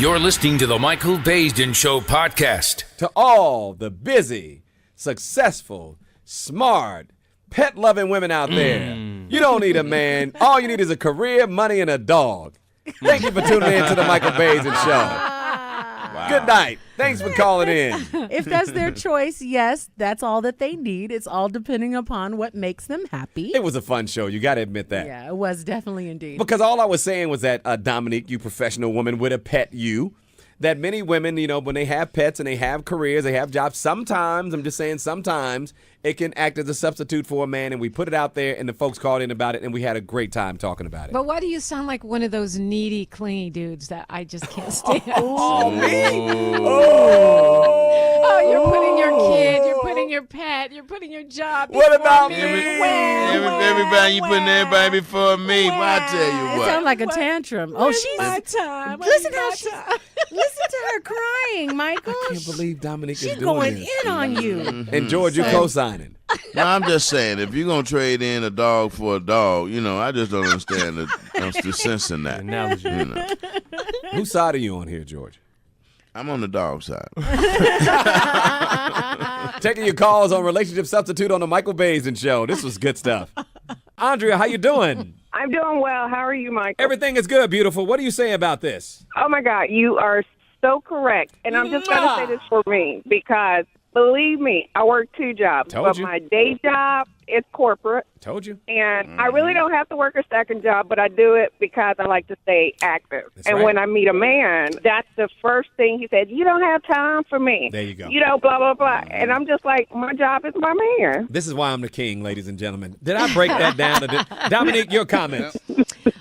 You're listening to the Michael Baisden Show podcast. To all the busy, successful, smart, pet-loving women out there, you don't need a man. All you need is a career, money, and a dog. Thank you for tuning in to the Michael Baisden Show. Wow. Good night. Thanks for calling in. If that's their choice, yes, that's all that they need. It's all depending upon what makes them happy. It was a fun show. You got to admit that. Yeah, it was definitely indeed. Because all I was saying was that, Dominique, you professional woman with a pet you, that many women, you know, when they have pets and they have careers, they have jobs, sometimes, I'm just saying sometimes, it can act as a substitute for a man, and we put it out there, and the folks called in about it, and we had a great time talking about it. But why do you sound like one of those needy, clingy dudes that I just can't stand? Oh, me? Oh, you're putting your kid, you're putting your pet, you're putting your job. What about me? Everybody, you putting everybody before me. Well, I tell you It what. sounds like a tantrum. Oh, she's my time. Listen to her crying, Michael. I can't believe Dominique is She's doing going this. in on you. And George, you're co-signing. No, I'm just saying, if you're going to trade in a dog for a dog, you know, I just don't understand the sense in that. Analogy. You know. Whose side are you on here, George? I'm on the dog side. Taking your calls on Relationship Substitute on the Michael Baisden Show. This was good stuff. Andrea, how you doing? I'm doing well. How are you, Michael? Everything is good, beautiful. What do you say about this? Oh, my God. You are so correct. And I'm just going to say this for me because, believe me, I work two jobs. Told but you. my day job is corporate. Told you. And I really don't have to work a second job, but I do it because I like to stay active. That's and right. when I meet a man, that's the first thing he said, you don't have time for me. There you go. You know, blah, blah, blah. And I'm just like, my job is my man. This is why I'm the king, ladies and gentlemen. Did I break that down? Dominique, your comments.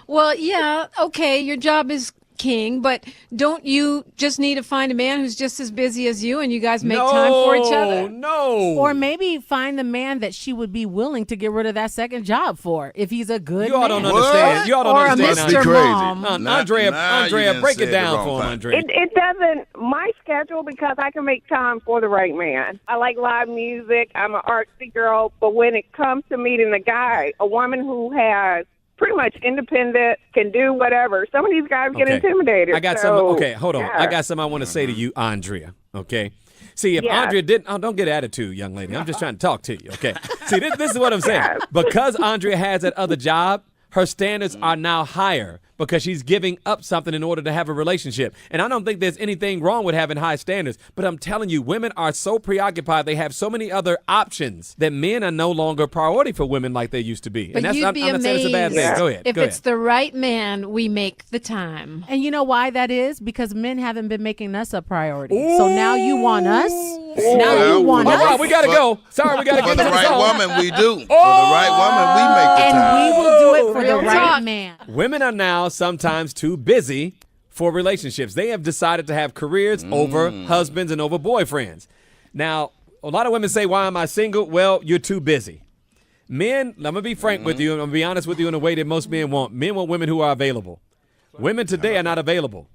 Well, yeah, okay, your job is king, but don't you just need to find a man who's just as busy as you and you guys make time for each other? No. Or maybe find the man that she would be willing to get rid of that second job for if he's a good You all man. don't understand. You all don't Or a understand. Mr. Crazy. Mom. Andrea, Now you done break said it the down wrong for him, thing. Andrea. It doesn't, my schedule, because I can make time for the right man. I like live music. I'm an artsy girl. But when it comes to meeting a guy, a woman who has pretty much independent, can do whatever, some of these guys get intimidated. I got so, something. Okay, hold on. yeah. I got something I want to say to you, Andrea. Okay. See, if Yeah. Andrea didn't, don't get attitude, young lady. I'm just trying to talk to you. Okay. See, this is what I'm saying. Because Andrea has that other job, her standards are now higher because she's giving up something in order to have a relationship. And I don't think there's anything wrong with having high standards, but I'm telling you, women are so preoccupied. They have so many other options that men are no longer a priority for women like they used to be. But and that's you'd I'm be not saying it's a bad thing. amazed Go ahead. if Go it's ahead. the right man, we make the time. And you know why that is? Because men haven't been making us a priority. So now you want us? Now you want All us? right, we got to go. Sorry, we got to For get the to the right song. woman, we do. For the right woman, we make the And time. we will do it for the Real right talk. man. Women are now sometimes too busy for relationships. They have decided to have careers over husbands and over boyfriends. Now, a lot of women say, why am I single? Well, you're too busy. Men, I'm going to be frank with you, and I'm going to be honest with you in a way that most men want. Men want women who are available. Women today are not available.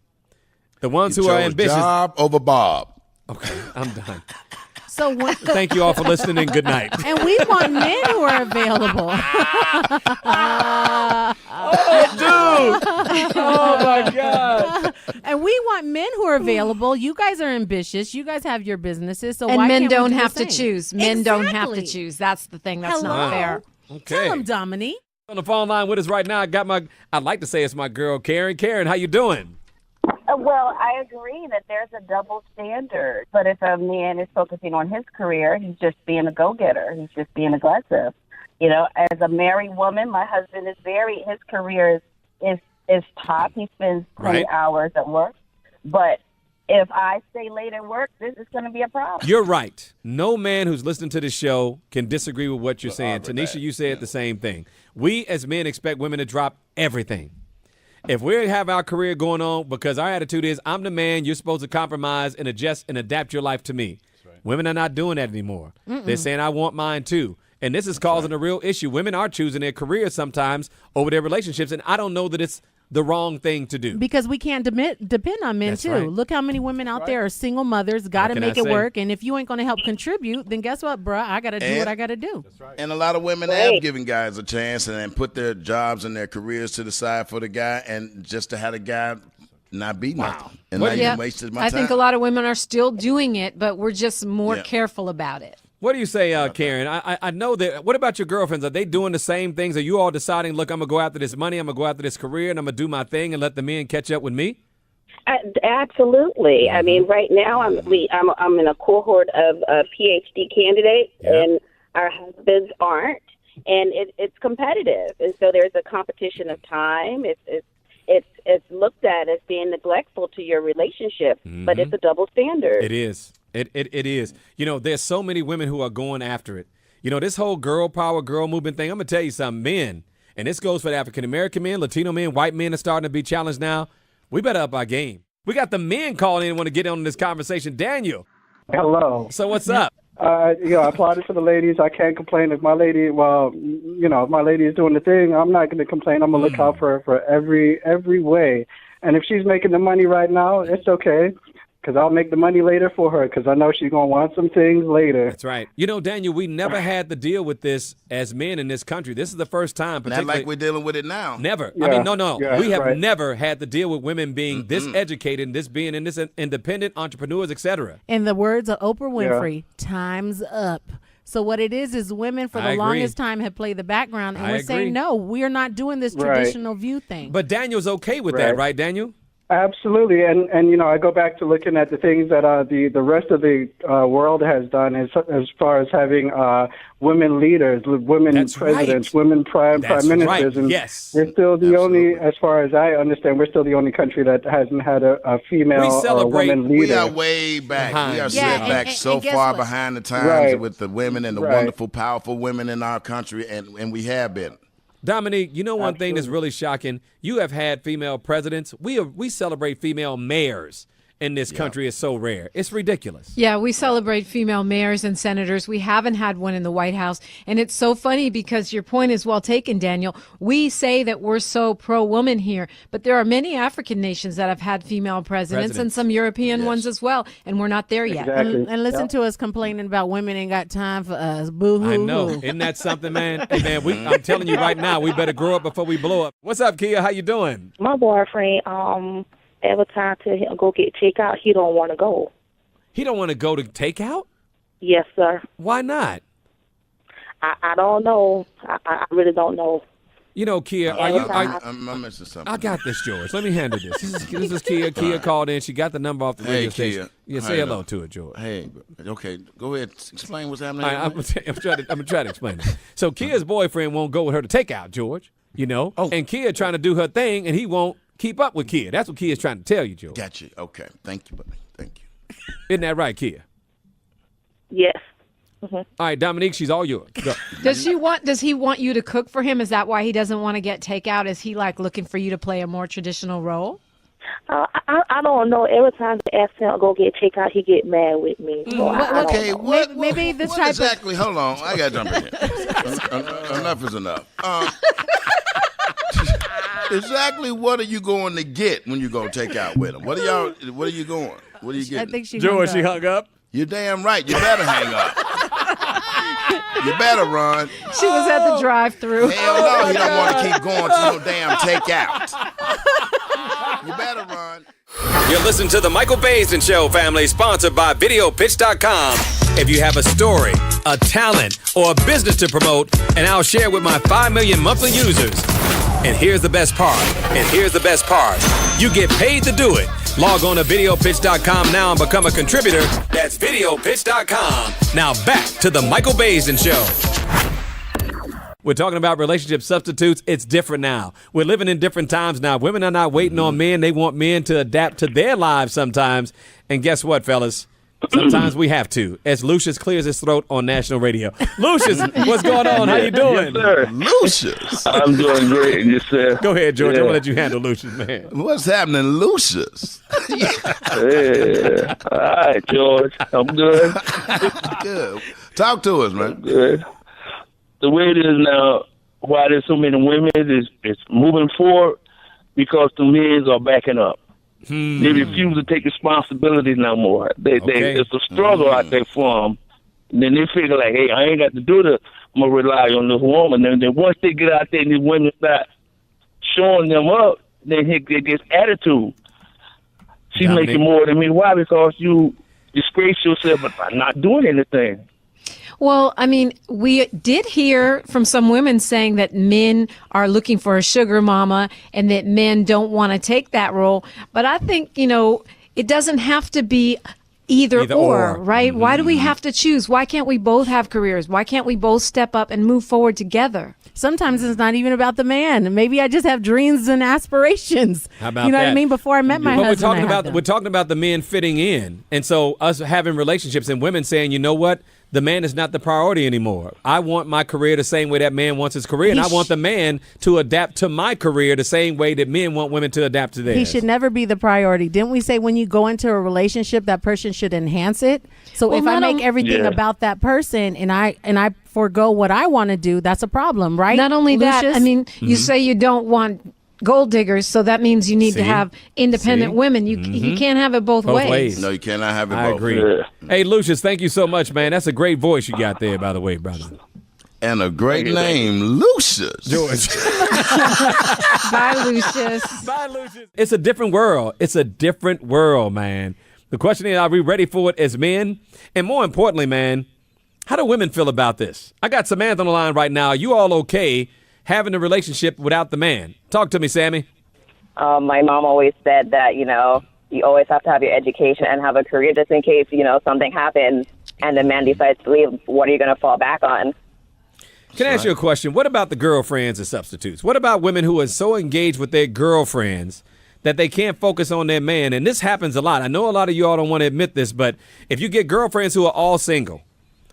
The ones who are Chose ambitious. Job over Bob. Okay, I'm done. So when, Thank you all for listening and good night. and we want men who are available. Oh, my God. And we want men who are available. You guys are ambitious. You guys have your businesses. So And why men can't we don't do the have to same? choose. Men don't have to Exactly. choose. That's the thing. That's Hello? not fair. Okay. Tell him, Dominique. On the phone line with us right now, I'd like to say it's my girl, Karen. Karen, how you doing? Well, I agree that there's a double standard. But if a man is focusing on his career, he's just being a go-getter. He's just being aggressive. You know, as a married woman, my husband is his career is top. He spends 20 Right. hours at work. But if I stay late at work, this is going to be a problem. You're right. No man who's listening to this show can disagree with what you're saying. Tanisha, you said the same thing. We as men expect women to drop everything. If we have our career going on, because our attitude is, I'm the man, you're supposed to compromise and adjust and adapt your life to me. Women are not doing that anymore. They're saying, I want mine too. And this is causing a real issue. Women are choosing their careers sometimes over their relationships, and I don't know that it's the wrong thing to do. Because we can't depend on men, That's too. right. Look how many women out there are single mothers, got to can make I it say? work. And if you ain't going to help contribute, then guess what, bruh? I got to do what I got to do. And a lot of women have given guys a chance and then put their jobs and their careers to the side for the guy and just to have the guy not be nothing. And What now do you you- done wasted my I time. think a lot of women are still doing it, but we're just more Yeah. careful about it. What do you say, Karen? I know that. What about your girlfriends? Are they doing the same things? Are you all deciding, look, I'm going to go after this money, I'm going to go after this career, and I'm going to do my thing and let the men catch up with me? Absolutely. I mean, right now I'm in a cohort of PhD candidates, and our husbands aren't, and it's competitive, and so there's a competition of time. It's looked at as being neglectful to your relationship, but it's a double standard. It is. It is. You know, there's so many women who are going after it. You know, this whole girl power, girl movement thing, I'm going to tell you something, men, and this goes for the African-American men, Latino men, white men are starting to be challenged now. We better up our game. We got the men calling in and want to get on this conversation. Daniel. Hello. So what's up? I applauded for the ladies. I can't complain if my lady, if my lady is doing the thing, I'm not going to complain. I'm going to look out for her for every way. And if she's making the money right now, it's okay, because I'll make the money later for her, because I know she's going to want some things later. That's right. You know, Daniel, we never had to deal with this as men in this country. This is the first time. Not like we're dealing with it now. Never. Yeah, I mean, no. yeah, We have right. never had to deal with women being this educated and this being in this independent entrepreneurs, etc. In the words of Oprah Winfrey, time's up. So what it is women for I the agree. longest time have played the background, and I we're agree. saying, no, we're not doing this Right. traditional view thing. But Daniel's okay with that, right, Daniel? Absolutely, and I go back to looking at the things that the rest of the world has done as far as having women leaders, women That's presidents, right. women prime That's ministers, right. and Yes. we're still the only, as far as I understand, we're still the only country that hasn't had a female We or celebrate- woman We leader. are way back. We are Yeah, set and- back and- so and guess far what? behind the times Right. with the women and the Right. wonderful, powerful women in our country, and we have been. Dominique, you know one thing that's really shocking? You have had female presidents. We celebrate female mayors in this country. Is so rare. It's ridiculous. Yeah, we celebrate female mayors and senators. We haven't had one in the White House. And it's so funny because your point is well taken, Daniel. We say that we're so pro-woman here, but there are many African nations that have had female presidents and some European ones as well, and we're not there yet. Exactly. And listen to us complaining about women ain't got time for us. Boo-hoo. I know. Isn't that something, man? Hey, man, I'm telling you right now, we better grow up before we blow up. What's up, Kia? How you doing? My boyfriend, every time to him go get takeout, he don't want to go. He don't want to go to takeout? Yes, sir. Why not? I don't know. I really don't know. You know, Kia, I'm missing something. I got this, George. Let me handle this. This is Kia. Kia called in. She got the number off the radio Hey, station. Kia. Yeah, How say you hello doing? to it, George. Hey, okay, go ahead. Explain what's happening. All right, I'm gonna try to explain it. So Kia's boyfriend won't go with her to takeout, George. You know, and Kia trying to do her thing, and he won't keep up with Kia. That's what Kia's trying to tell you, George. Got you. Okay, thank you, buddy. Thank you. Isn't that right, Kia? Yes. All right, Dominique, she's all yours. Go. Does he want you to cook for him? Is that why he doesn't want to get takeout? Is he like looking for you to play a more traditional role? I don't know. Every time I ask him to go get takeout, he get mad with me. So I don't Okay, know. what? Maybe the what type exactly? Hold on, I got to jump in here. Enough is enough. Exactly, what are you going to get when you go take out with him? What are you going? What are you I getting? think she George, she hung up. hung up. You're damn right. You better hang up. You better run. She was at the drive-through. Hell no, he don't want to keep going to no damn takeout. You better run. You're listening to the Michael Baisden Show, family, sponsored by VideoPitch.com. If you have a story, a talent, or a business to promote, and I'll share with my 5 million monthly users. And here's the best part. You get paid to do it. Log on to VideoPitch.com now and become a contributor. That's VideoPitch.com. Now back to the Michael Baisden Show. We're talking about relationship substitutes. It's different now. We're living in different times now. Women are not waiting on men. They want men to adapt to their lives sometimes. And guess what, fellas? Sometimes we have to. As Lucius clears his throat on national radio. Lucius, what's going on? How you doing? Yes, sir. Lucius. I'm doing great. Yes, sir. Go ahead, George. Yeah. I'm going to let you handle Lucius, man. What's happening, Lucius? Yeah. All right, George. I'm good. Good. Talk to us, man. Good. The way it is now, why there's so many women, it's moving forward because the men are backing up. They refuse to take responsibility no more. It's a struggle out there for them. And then they figure like, hey, I ain't got to do this. I'm going to rely on this woman. And then once they get out there and these women start showing them up, then they get attitude. She's Dominic. making more than me. Why? Because you disgrace yourself by not doing anything. Well, I mean, we did hear from some women saying that men are looking for a sugar mama and that men don't want to take that role. But I think, it doesn't have to be either or, right? Mm-hmm. Why do we have to choose? Why can't we both have careers? Why can't we both step up and move forward together? Sometimes it's not even about the man. Maybe I just have dreams and aspirations. How about you know that? what I mean? Before I met my But husband, we're talking about the men fitting in, and so us having relationships and women saying, you know what, the man is not the priority anymore. I want my career the same way that man wants his career, and I want the man to adapt to my career the same way that men want women to adapt to theirs. He should never be the priority. Didn't we say when you go into a relationship, that person should enhance it? So if I make everything about that person and I forego what I want to do, that's a problem, right? Not only that, Lucius? I mean, you say you don't want gold diggers, so that means you need to have independent women. You can't have it both ways. No, you cannot have it I both. agree. Yeah. Hey, Lucius, thank you so much, man. That's a great voice you got there, by the way, brother. And a great name, Lucius. George. Bye, Lucius. Bye, Lucius. It's a different world. It's a different world, man. The question is, are we ready for it as men? And more importantly, man, how do women feel about this? I got Samantha on the line right now. Are you all okay having a relationship without the man? Talk to me, Sammy. My mom always said that, you always have to have your education and have a career just in case, something happens and the man decides to leave. What are you going to fall back on? Can I ask you a question? What about the girlfriends as substitutes? What about women who are so engaged with their girlfriends that they can't focus on their man? And this happens a lot. I know a lot of you all don't want to admit this, but if you get girlfriends who are all single,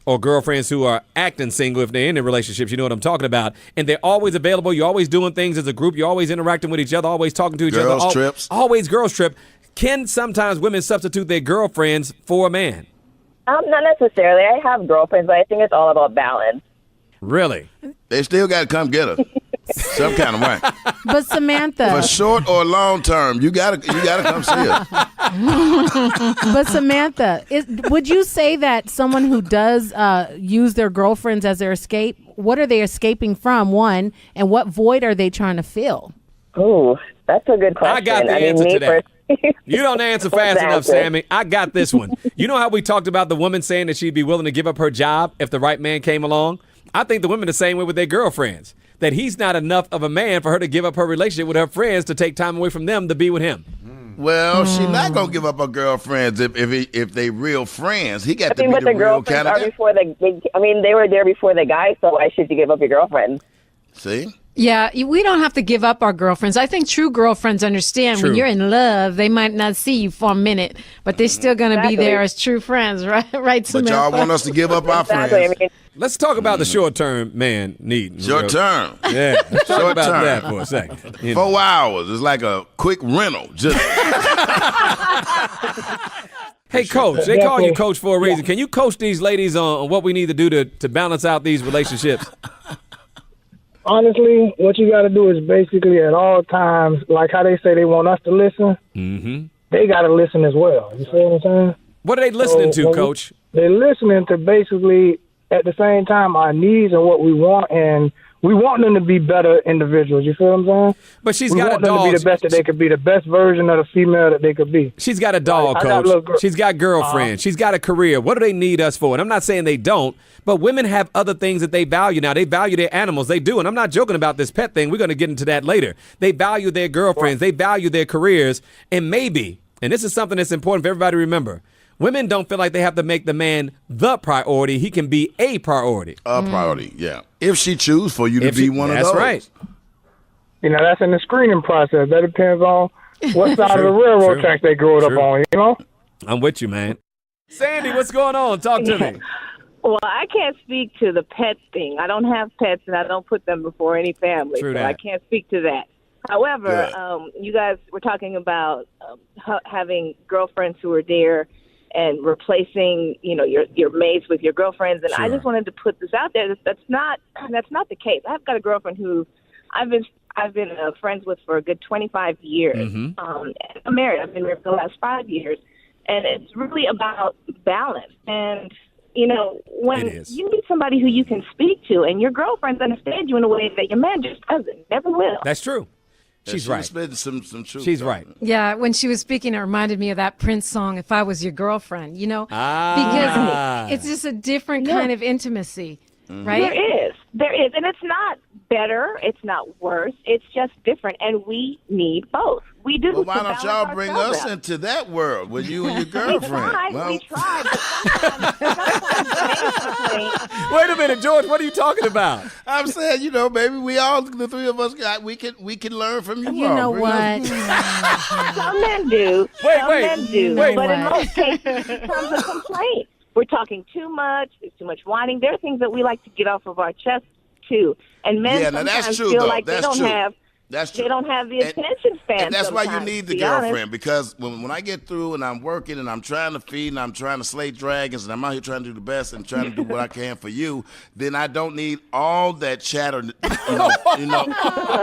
or girlfriends who are acting single if they're in a relationship, you know what I'm talking about, and they're always available, you're always doing things as a group, you're always interacting with each other, always talking to each other. Girls trips. Always girls trip. Can sometimes women substitute their girlfriends for a man? Not necessarily. I have girlfriends, but I think it's all about balance. Really? They still got to come get her some kind of way. But Samantha, For short or long term, you gotta come see her. but Samantha, would you say that someone who does use their girlfriends as their escape, what are they escaping from, one, and what void are they trying to fill? Oh, that's a good question. I got the answer to that. You don't answer fast enough, Sammy. I got this one. You know how we talked about the woman saying that she'd be willing to give up her job if the right man came along? I think the women the same way with their girlfriends, that he's not enough of a man for her to give up her relationship with her friends to take time away from them to be with him. Well, she's not gonna give up her girlfriends if they real friends. He got to be but the the real girlfriends kind of are guy. before they were there before the guy, so why should you give up your girlfriend? See? Yeah, we don't have to give up our girlfriends. I think true girlfriends understand when you're in love, they might not see you for a minute, but they're still going to be there as true friends, right? Right, But Samantha? y'all want us to give up our friends. Let's talk about the short-term man need. Short term. Yeah, let's talk Short about term. that for a second. You know. 4 hours. It's like a quick rental. Just Hey, Coach, they call you Coach for a reason. Can you coach these ladies on what we need to do to balance out these relationships? Honestly, what you got to do is basically at all times, like how they say they want us to listen, they got to listen as well. You see what I'm saying? What are they listening to, when Coach? They're listening to basically, at the same time, our needs and what we want, and we want them to be better individuals. You feel what I'm saying? But she's we got a want them dog. to be the best that they could be, the best version of the female that they could be. She's got a dog, I got Coach. little She's got girlfriends. She's got a career. What do they need us for? And I'm not saying they don't, but women have other things that they value now. They value their animals. They do. And I'm not joking about this pet thing. We're going to get into that later. They value their girlfriends. They value their careers. And maybe, and this is something that's important for everybody to remember, women don't feel like they have to make the man the priority. He can be a priority. a priority, yeah. If she choose for you to be one of those. That's right. You know, that's in the screening process. That depends on what side of the railroad tracks they grew it up on, you know? I'm with you, man. Sandy, what's going on? Talk to me. Well, I can't speak to the pet thing. I don't have pets, and I don't put them before any family, True so that. I can't speak to that. However, you guys were talking about having girlfriends who are there and replacing, your mates with your girlfriends. And I just wanted to put this out there. That's not the case. I've got a girlfriend who I've been friends with for a good 25 years. I'm married. I've been married for the last 5 years, and it's really about balance. And when you meet somebody who you can speak to, and your girlfriends understand you in a way that your man just doesn't, never will. That's true. She's She right. was spitting some truth. She's on right. it. Yeah, when she was speaking, it reminded me of that Prince song, If I Was Your Girlfriend, Ah. because it's just a different kind of intimacy, right? There is, and it's not better, it's not worse, it's just different, and we need both. We do. Well, why to don't balance y'all bring ourselves us out. into that world with you and your girlfriend? We tried, but sometimes Wait a minute, George. What are you talking about? I'm saying, maybe the three of us, we can learn from you. You all. know Bring what? us- some men do. Wait, some wait, men do. wait. But in most cases, it becomes a complaint. We're talking too much. There's too much whining. There are things that we like to get off of our chest too. And men Yeah, now sometimes that's true, feel though. like That's they don't true. have. That's true. They don't have the attention span. And that's why you sometimes, need to the be honest. girlfriend, because when I get through and I'm working and I'm trying to feed and I'm trying to slay dragons and I'm out here trying to do the best and trying to do what I can for you, then I don't need all that chatter. I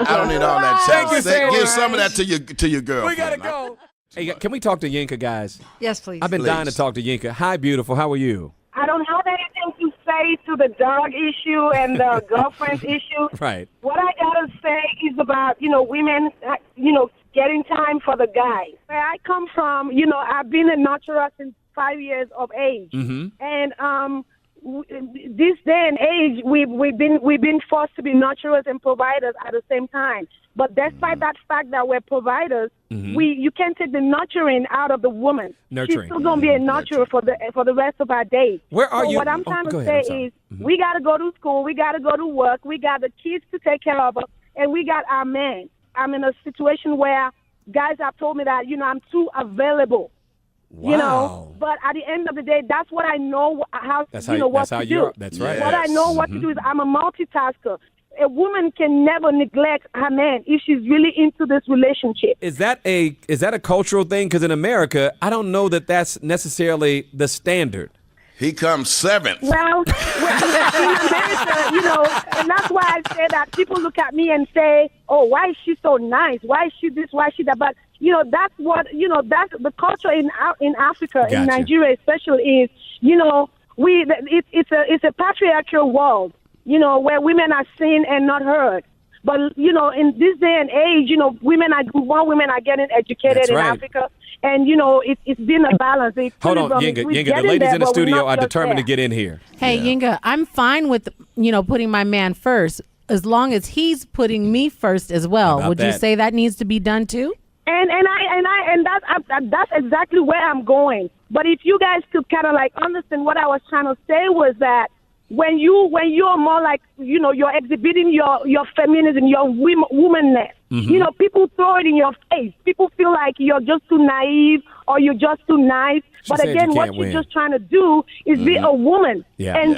don't need all that Thank you, chatter. Sam. Give some of that to your girlfriend. We gotta go. Hey, can we talk to Yinka, guys? Yes, please. I've been dying to talk to Yinka. Hi, beautiful. How are you? I don't have anything to say to the dog issue and the girlfriend issue. Right. What I gotta say is about, women, getting time for the guys. Where I come from, I've been a nurturer since 5 years of age. Mm-hmm. And this day and age, we've been forced to be nurturers and providers at the same time. But despite that fact that we're providers, you can't take the nurturing out of the woman. Nurturing. She's still gonna be a nurturer for the rest of our days. Where are you? What I'm trying go to ahead, I'm say sorry. is, we gotta go to school, we gotta go to work, we got the kids to take care of, and we got our men. I'm in a situation where guys have told me that I'm too available. Wow. But at the end of the day, that's what I know how That's what how to you're. do. That's right. What I know what to do is I'm a multitasker. A woman can never neglect her man if she's really into this relationship. Is that a cultural thing? Because in America, I don't know that that's necessarily the standard. He comes seventh. Well, in America, and that's why I say that people look at me and say, "Oh, why is she so nice? Why is she this? Why is she that?" But that's what that's the culture in Africa, Gotcha. in Nigeria especially is. It's a patriarchal world. Where women are seen and not heard. But in this day and age, women are getting educated That's in right. Africa, and it's been a balance. Hold on, Yinka. The ladies in the studio are determined to get in here. Hey, Yinka, I'm fine with putting my man first as long as he's putting me first as well. About Would you that? say that needs to be done too? And that's exactly where I'm going. But if you guys could kind of understand what I was trying to say was that when you're more like you're exhibiting your feminism, your womanness. People throw it in your face. People feel like you're just too naive or you're just too nice. She But said again, you what can't you're win. just trying to do is be a woman, Yeah. and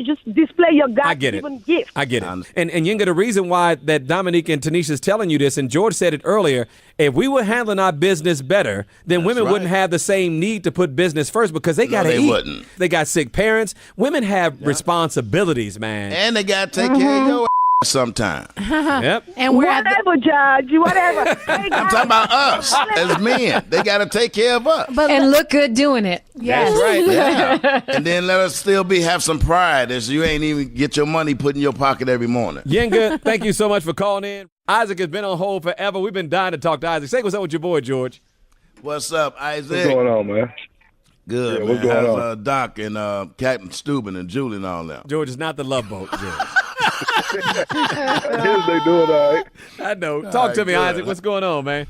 just display your I get it. God-given gift. I get it. And Yinka, the reason why that Dominique and Tanisha's telling you this, and George said it earlier, if we were handling our business better, then women right. wouldn't have the same need to put business first because they got to they eat. wouldn't. They got sick parents. Women have responsibilities, man. And they got to take care of your sometime. Yep. And we're at the, Whatever, Judge, whatever. I'm talking about us as men. They got to take care of us. And look good doing it. yes. That's right. Yeah. And then let us still have some pride as you ain't even get your money put in your pocket every morning. Yinka, thank you so much for calling in. Isaac has been on hold forever. We've been dying to talk to Isaac. Say what's up with your boy, George. What's up, Isaac? What's going on, man? Good, Yeah, man. what's going How's on? Doc and Captain Steuben and Julie and all that? George is not the love boat, George. Yes, they doing all right. I know. Talk to me, good. Isaac. What's going on, man?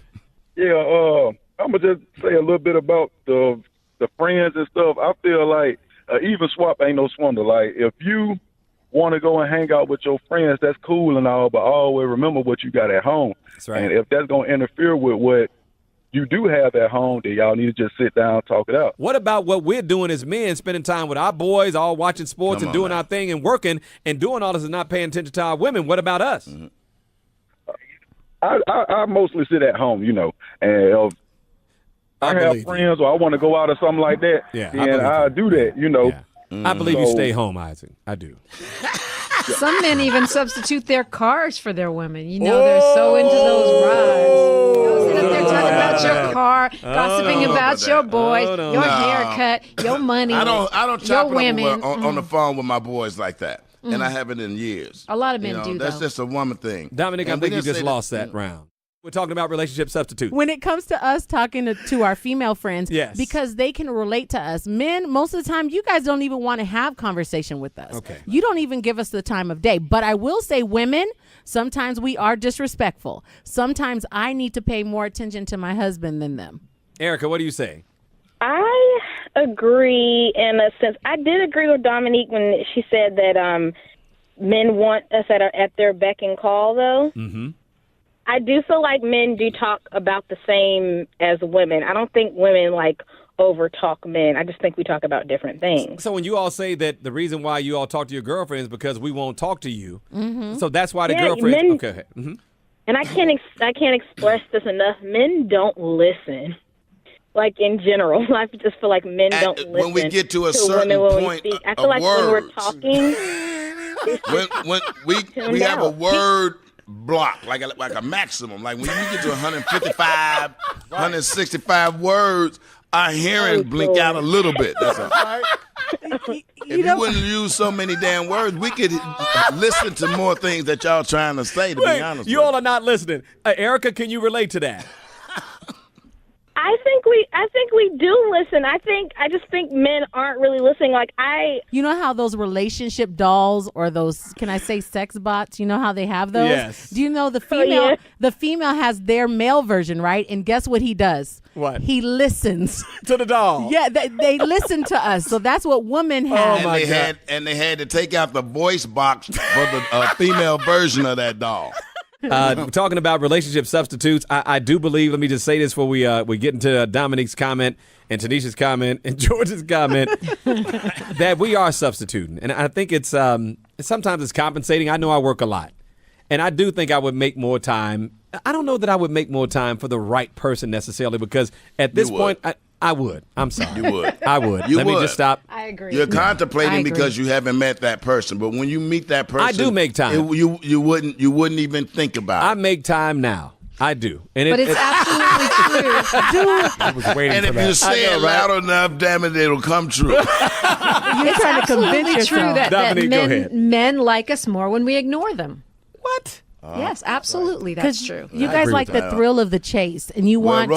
Yeah, I'm gonna just say a little bit about the friends and stuff. I feel like even swap ain't no swindle. Like if you want to go and hang out with your friends, that's cool and all, but always remember what you got at home. That's right. And if that's gonna interfere with what you do have at home, then y'all need to just sit down and talk it out. What about what we're doing as men, spending time with our boys, all watching sports Come and on doing now. our thing and working and doing all this and not paying attention to our women? What about us? Mm-hmm. I mostly sit at home, and if I have believe you. friends or I want to go out or something like that, Yeah, I then believe I you. do that, Yeah. I believe you So- stay home, Isaac. I do. Some men even substitute their cars for their women. They're so into those rides. They're talking about your car, gossiping no. about your boys, Oh, no. your No. haircut, your money. I don't your chop it up women. on the phone with my boys like that. And I haven't in years. A lot of men do, That's though. just a woman thing. Dominic, I And we think you didn't just say lost that. that round. We're talking about relationship substitutes. When it comes to us talking to our female friends, yes, because they can relate to us. Men, most of the time, you guys don't even want to have conversation with us. Okay. You don't even give us the time of day. But I will say, women, sometimes we are disrespectful. Sometimes I need to pay more attention to my husband than them. Erica, what do you say? I agree in a sense. I did agree with Dominique when she said that men want us at their beck and call, though. Mm-hmm. I do feel like men do talk about the same as women. I don't think women over talk men. I just think we talk about different things. So when you all say that the reason why you all talk to your girlfriends is because we won't talk to you, so that's why the girlfriends. Men, okay. Mm-hmm. And I can't express this enough. Men don't listen. In general, I just feel like men don't listen. When we get to a certain point, I feel like when we're talking, when we have a word block, like a maximum. Like when you get to 155, 165 words, our hearing blink out a little bit. That's all. If you wouldn't use so many damn words, we could listen to more things that y'all trying to say, to be honest. You all are not listening. Erica, can you relate to that? I think we do listen. I just think men aren't really listening. You know how those relationship dolls or those, can I say, sex bots? You know how they have those? Yes. Do you know the female? The female has their male version, right? And guess what he does? What? He listens to the doll. Yeah, they listen to us. So that's what women have. Oh my God! And they had to take out the voice box for the female version of that doll. Talking about relationship substitutes, I do believe, let me just say this before we get into Dominique's comment and Tanisha's comment and George's comment, that we are substituting. And I think it's sometimes it's compensating. I know I work a lot. And I do think I would make more time. I don't know that I would make more time for the right person necessarily, because at this point, I would. I'm sorry. You would. I would. Let me just stop. I agree. You're contemplating because you haven't met that person, but when you meet that person, I do make time. You wouldn't even think about it. I make time now. I do. And but it's absolutely true. I was waiting and for if that. you say it loud enough, damn it, it'll come true. You're trying to convince yourself. True that Dominique, go ahead. men like us more when we ignore them. What? Yes, absolutely. That's true. You guys like the thrill of the chase, and you want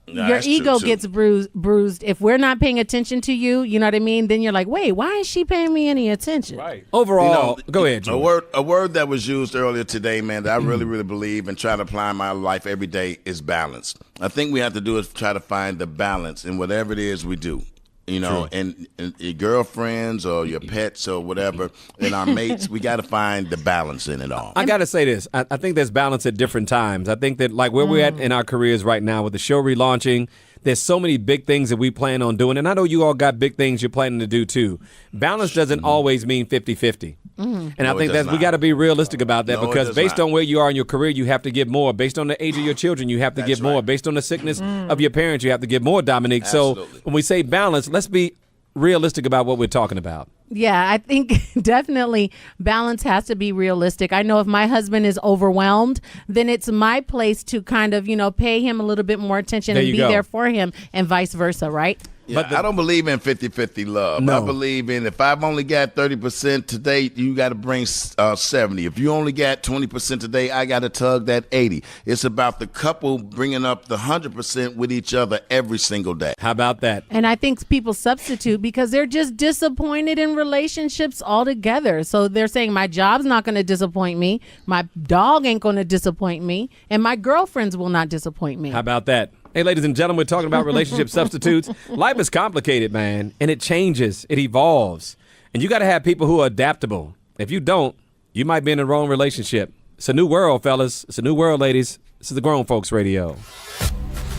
your ego gets bruised. If we're not paying attention to you, you know what I mean? Then you're like, wait, why is she paying me any attention? Right. Overall, go ahead, George. A word that was used earlier today, man, that I really, really believe and try to apply in my life every day is balance. I think we have to do is try to find the balance in whatever it is we do. You know, and your girlfriends or your pets or whatever, and our mates, we got to find the balance in it all. I got to say this. I think there's balance at different times. I think that where we're at in our careers right now with the show relaunching, there's so many big things that we plan on doing. And I know you all got big things you're planning to do too. Balance doesn't always mean 50-50. And I think that we got to be realistic about that, because based on where you are in your career, you have to give more. Based on the age of your children, you have to give more. Based on the sickness of your parents, you have to give more, Dominique. Absolutely. So when we say balance, let's be realistic about what we're talking about. Yeah, I think definitely balance has to be realistic. I know if my husband is overwhelmed, then it's my place to kind of, pay him a little bit more attention and be there for him, and vice versa, right? Yeah, but I don't believe in 50-50 love. No. I believe in, if I've only got 30% today, you got to bring 70. If you only got 20% today, I got to tug that 80. It's about the couple bringing up the 100% with each other every single day. How about that? And I think people substitute because they're just disappointed in relationships altogether. So they're saying my job's not going to disappoint me, my dog ain't going to disappoint me, and my girlfriends will not disappoint me. How about that? Hey, ladies and gentlemen, we're talking about relationship substitutes. Life is complicated, man, and it changes. It evolves. And you got to have people who are adaptable. If you don't, you might be in the wrong relationship. It's a new world, fellas. It's a new world, ladies. This is the Grown Folks Radio.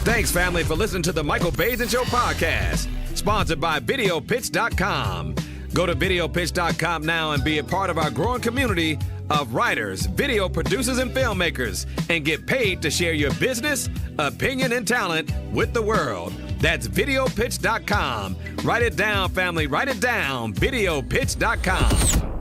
Thanks, family, for listening to the Michael Basin Show podcast, sponsored by VideoPitch.com. Go to VideoPitch.com now and be a part of our growing community of writers, video producers, and filmmakers, and get paid to share your business, opinion, and talent with the world. That's VideoPitch.com. Write it down, family. Write it down. VideoPitch.com.